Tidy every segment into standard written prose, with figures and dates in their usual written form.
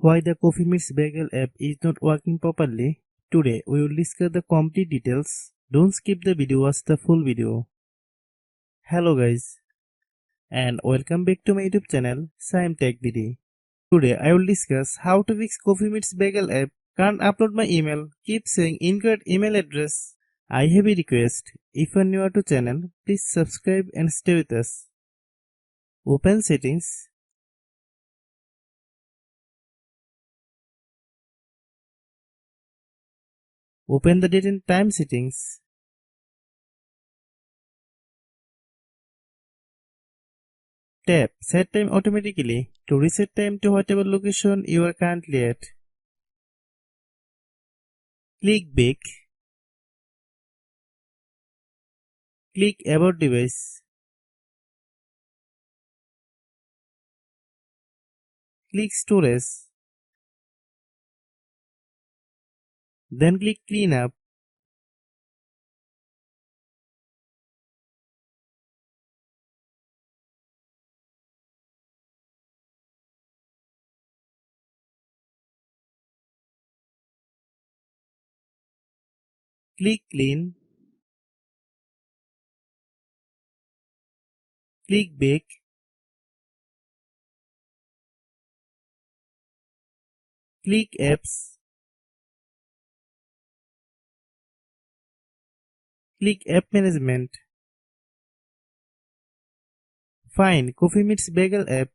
why the Coffee Meets Bagel app is not working properly. Today we will discuss the complete details. Don't skip the video, watch the full video. Hello guys and welcome back to my YouTube channel Shaem Tech BD. Today I will discuss how to fix Coffee Meets Bagel app. Can't upload my email, keep saying incorrect email address. I have a request. If you are new to channel, please subscribe and stay with us. Open settings. Open the date and time settings. Tap Set Time automatically to reset time to whatever location you are currently at. Click Back. Click About Device. Click Storage. Then click Clean Up. Click Clean. Click Back. Click Apps. Click App Management. Find Coffee Meets Bagel app.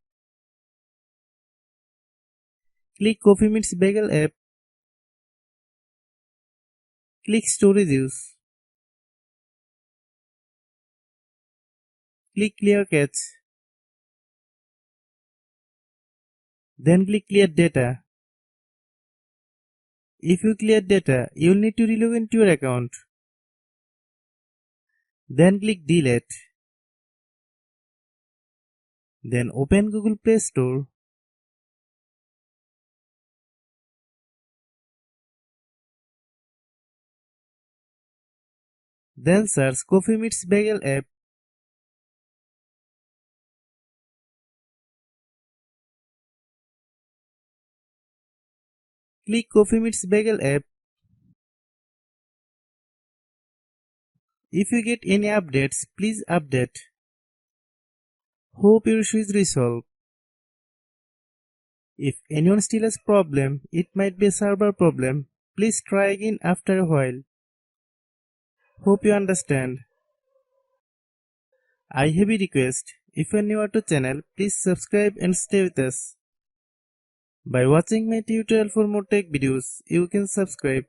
Click Coffee Meets Bagel app. Click Storage Use. Click Clear Cache. Then click Clear Data. If you clear data, you will need to relog into your account. Then click Delete. Then open Google Play Store. Then search Coffee Meets Bagel app. Click Coffee Meets Bagel app. If you get any updates, please update. Hope your issue is resolved. If anyone still has problem, it might be a server problem. Please try again after a while. Hope you understand. I have a request. If you are new to channel, please subscribe and stay with us. By watching my tutorial for more tech videos, you can subscribe.